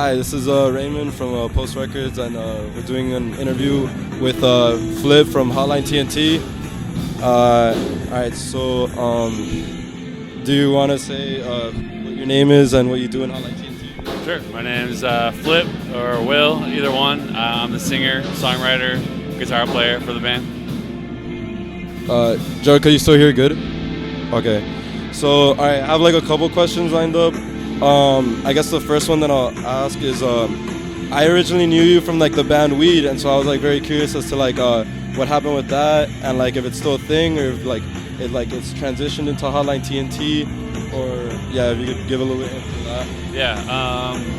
Hi, this is Raymond from Post Records, and we're doing an interview with Flip from Hotline TNT. All right, so do you want to say what your name is and what you do in Hotline TNT? Sure. My name is Flip or Will, either one. I'm the singer, songwriter, guitar player for the band. Gerald, can you still hear good? Okay. So, all right, I have like a couple questions lined up. I guess the first one that I'll ask is, I originally knew you from like the band Weed, and so I was like very curious as to like what happened with that, and like if it's still a thing, or if like it's transitioned into Hotline TNT, or yeah, if you could give a little bit into that. Yeah,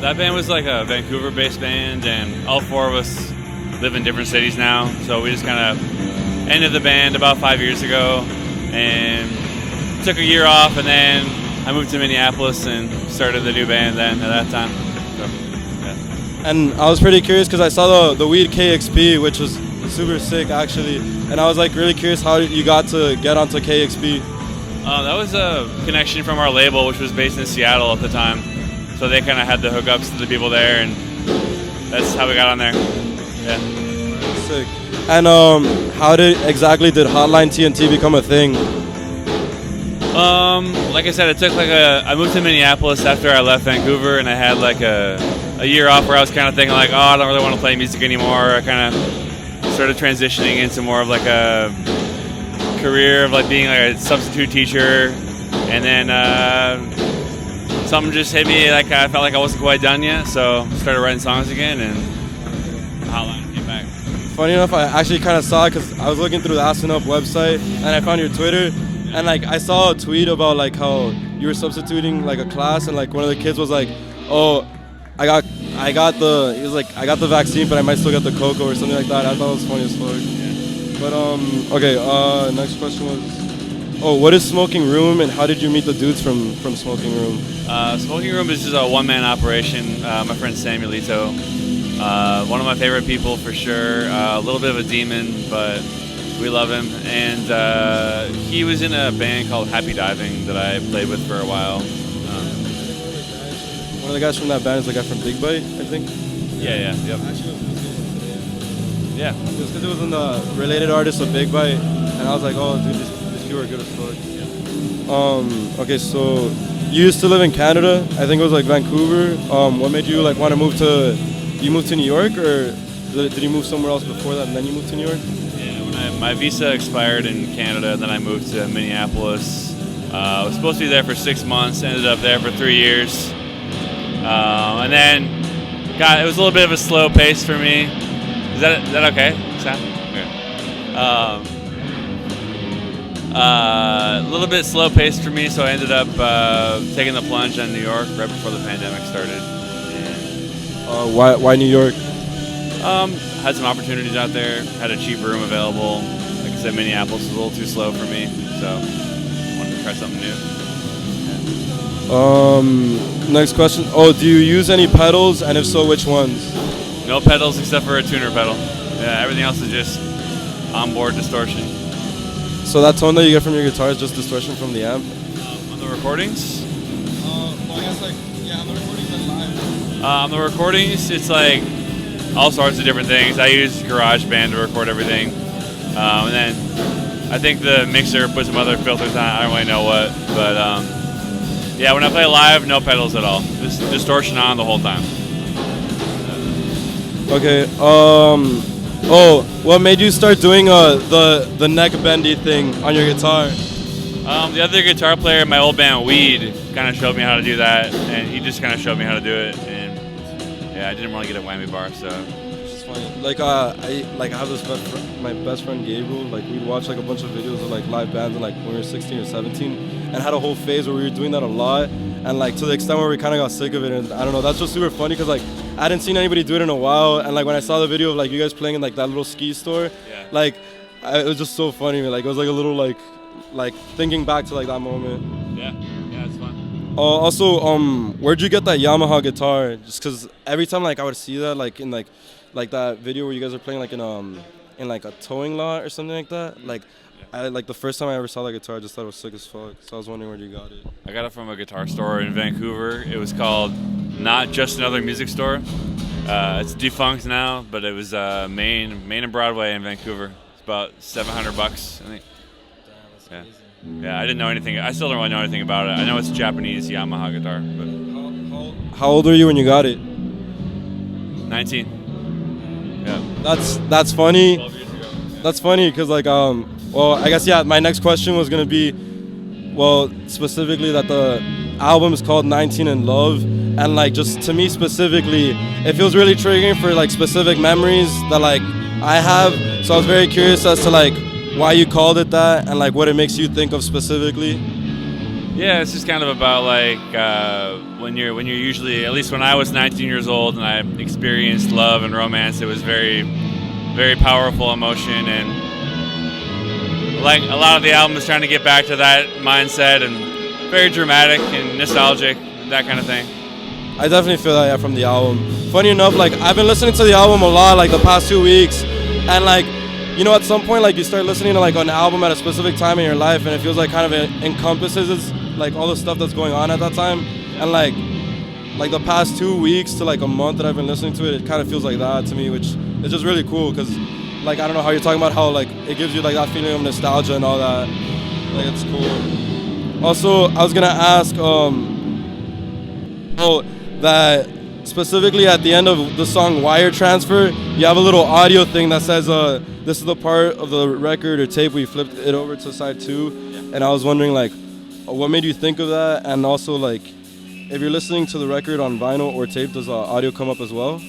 that band was like a Vancouver-based band, and all four of us live in different cities now, so we just kind of ended the band about 5 years ago, and took a year off, and then I moved to Minneapolis and started the new band then at that time. So, yeah. And I was pretty curious because I saw the Weed KXP, which was super sick actually, and I was like really curious how you got to get onto KXP. That was a connection from our label, which was based in Seattle at the time. So they kind of had the hookups to the people there, and that's how we got on there. Yeah. Sick. And how did Hotline TNT become a thing? Like I said, it took I moved to Minneapolis after I left Vancouver, and I had like a year off where I was kind of thinking like, oh, I don't really want to play music anymore. I kind of started transitioning into more of like a career of like being like a substitute teacher, and then something just hit me. Like I felt like I wasn't quite done yet, so started writing songs again, and Hotline came back. Funny enough, I actually kind of saw it because I was looking through the Aspen Up website, and I found your Twitter. And like I saw a tweet about like how you were substituting like a class, and like one of the kids was like, "Oh, I got the vaccine, but I might still get the cocoa or something like that." I thought it was funny as fuck. Yeah. But okay. Next question was, what is Smoking Room, and how did you meet the dudes from Smoking Room? Smoking Room is just a one-man operation. My friend Samuelito, one of my favorite people for sure. A little bit of a demon, but we love him, and he was in a band called Happy Diving that I played with for a while. One of the guys from that band is the guy from Big Bite, I think. Yeah. Yeah. Just because it was in the related artist of Big Bite, and I was like, oh, dude, these people are good as fuck. Yeah. Okay, so you used to live in Canada. I think it was like Vancouver. What made you like want to move to? You moved to New York, or did you move somewhere else before that, and then you moved to New York? My visa expired in Canada, and then I moved to Minneapolis. I was supposed to be there for 6 months, ended up there for 3 years. And then, it was a little bit of a slow pace for me. Is that okay? Sam? Okay. A little bit slow paced for me, so I ended up taking the plunge in New York right before the pandemic started. Why New York? Had some opportunities out there, had a cheap room available. Like I said, Minneapolis was a little too slow for me, so wanted to try something new. Next question. Do you use any pedals, and if so, which ones? No pedals except for a tuner pedal. Yeah, everything else is just onboard distortion. So that tone that you get from your guitar is just distortion from the amp? On the recordings? I guess on the recordings and live. On the recordings, it's like all sorts of different things. I use GarageBand to record everything. And then I think the mixer put some other filters on. I don't really know what. But yeah, when I play live, no pedals at all. Just distortion on the whole time. Okay. What made you start doing the neck bendy thing on your guitar? The other guitar player in my old band, Weed, kind of showed me how to do that. And he just kind of showed me how to do it. Yeah, I didn't really get a whammy bar, so. It's just funny. Like I have this my best friend Gabriel. Like we'd watch like a bunch of videos of like live bands and like when we were 16 or 17, and had a whole phase where we were doing that a lot, and like to the extent where we kind of got sick of it. And I don't know, that's just super funny because like I hadn't seen anybody do it in a while, and like when I saw the video of like you guys playing in like that little ski store, like it was just so funny. Like it was like a little like thinking back to like that moment. Yeah, it's fun. Also, where'd you get that Yamaha guitar? Just because every time like I would see that like in like that video where you guys are playing like in like a towing lot or something like that. Like like the first time I ever saw that guitar, I just thought it was sick as fuck. So I was wondering where you got it. I got it from a guitar store in Vancouver. It was called not just another music store. It's defunct now, but it was Main and Broadway in Vancouver. It's about $700, I think. Yeah. Yeah, I didn't know anything. I still don't really know anything about it. I know it's a Japanese Yamaha guitar. But How old were you when you got it? 19. Yeah. That's funny. 12 years ago. That's funny because well, I guess my next question was gonna be, well, specifically that the album is called 19 in Love, and like just to me specifically, it feels really triggering for like specific memories that like I have. So I was very curious as to like why you called it that and like what it makes you think of specifically. Yeah, it's just kind of about like when you're usually, at least when I was 19 years old and I experienced love and romance, it was very, very powerful emotion, and like a lot of the album is trying to get back to that mindset, and very dramatic and nostalgic, that kind of thing. I definitely feel that from the album. Funny enough, like I've been listening to the album a lot like the past 2 weeks, and like, you know, at some point like you start listening to like an album at a specific time in your life, and it feels like kind of encompasses like all the stuff that's going on at that time, and like the past 2 weeks to like a month that I've been listening to it kind of feels like that to me, which is just really cool because like I don't know how you're talking about how like it gives you like that feeling of nostalgia and all that. Like it's cool. Also, I was gonna ask that specifically at the end of the song Wire Transfer, you have a little audio thing that says this is the part of the record or tape we flipped it over to side 2, and I was wondering like what made you think of that, and also like if you're listening to the record on vinyl or tape, does audio come up as well?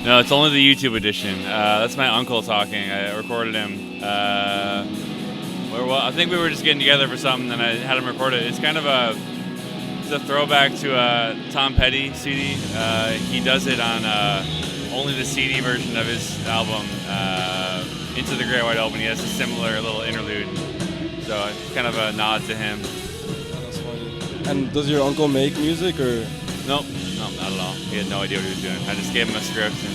No, it's only the YouTube edition. That's my uncle talking. I recorded him. I think we were just getting together for something, and I had him record it. It's kind of a throwback to a Tom Petty CD. He does it on only the CD version of his album, Into the Great White Open. He has a similar little interlude. So it's kind of a nod to him. That's funny. And does your uncle make music or? Nope, not at all. He had no idea what he was doing. I just gave him a script and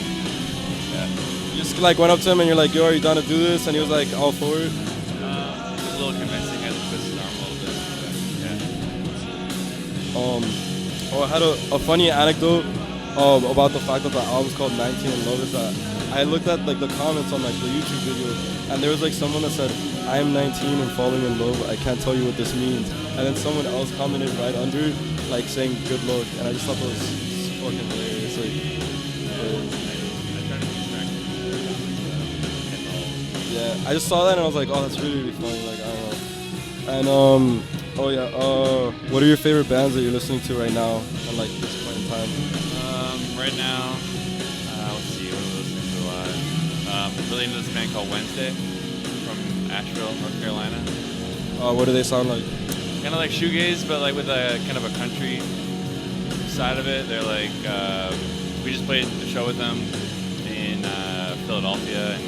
yeah. You just like went up to him and you're like, yo, are you down to do this? And he was like, all for it? It was a little convincing. I had to twist his arm a little bit. But, yeah. I had a funny anecdote about the fact that the album's called 19 in Love is that I looked at like the comments on like the YouTube video, and there was like someone that said, I am 19 and falling in love, I can't tell you what this means. And then someone else commented right under like saying good luck, and I just thought that was fucking hilarious. Like, yeah, I just saw that and I was like, oh, that's really, really funny. Like, I don't know. And what are your favorite bands that you're listening to right now at like this point in time? Right now, let's see, what am I listening to a lot? I'm really into this band called Wednesday from Asheville, North Carolina. What do they sound like? Kind of like shoegaze, but like with a kind of a country side of it. They're like, we just played a show with them in Philadelphia and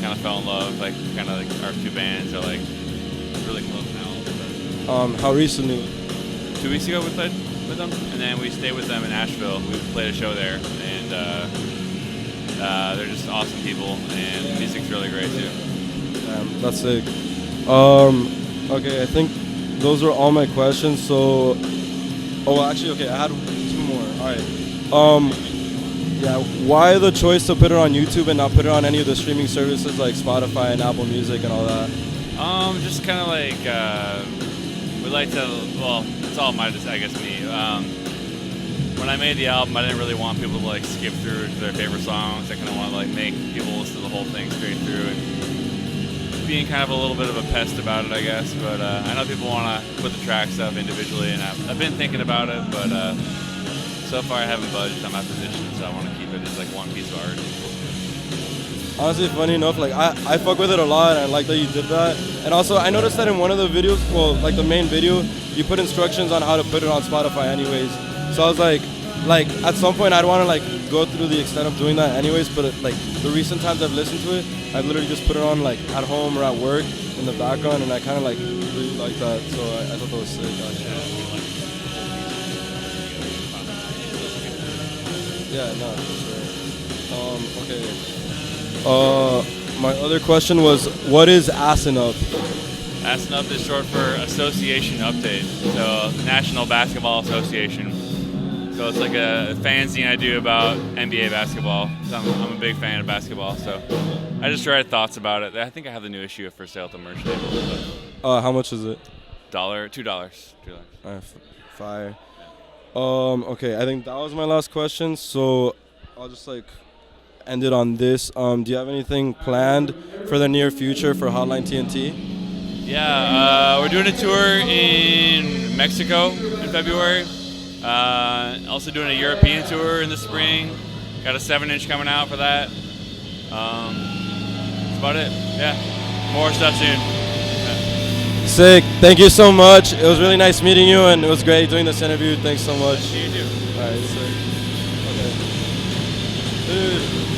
kind of fell in love. Like, kind of like our two bands are like really close now. But how recently? 2 weeks ago we played with them, and then we stayed with them in Asheville. We played a show there, and they're just awesome people, and the music's really great too. That's sick. Okay, I think those are all my questions. So, actually, okay, I had 2 more. All right. Yeah, why the choice to put it on YouTube and not put it on any of the streaming services like Spotify and Apple Music and all that? Just kind of like we like to. Well, it's all I guess me. When I made the album, I didn't really want people to like skip through to their favorite songs. I kind of want to like make people listen to the whole thing straight through, and being kind of a little bit of a pest about it, I guess. But I know people want to put the tracks up individually, and I've been thinking about it, but so far I haven't budged on my position, so I want to keep it as like one piece of art. Honestly, funny enough, like I fuck with it a lot, and I like that you did that. And also, I noticed that in one of the videos, well, like the main video, you put instructions on how to put it on Spotify anyways. So I was like at some point I'd want to like go through the extent of doing that anyways, but like the recent times I've listened to it, I've literally just put it on like at home or at work in the background, and I kind of like really like that, so I thought that was sick actually. Yeah, no, for sure. Okay. My other question was, what is Assin' Up? Assin' Up is short for Association Update, so National Basketball Association. So it's like a fanzine I do about NBA basketball. So I'm a big fan of basketball, so I just write thoughts about it. I think I have the new issue for sale at the merch table. How much is it? $2. Fire. Okay, I think that was my last question. So I'll just like end it on this. Do you have anything planned for the near future for Hotline TNT? Yeah, we're doing a tour in Mexico in February. Also doing a European tour in the spring. Got a 7-inch coming out for that. That's about it. Yeah, more stuff soon. Yeah. Sick. Thank you so much. It was really nice meeting you, and it was great doing this interview. Thanks so much. You too. All right, sick. Okay. Dude.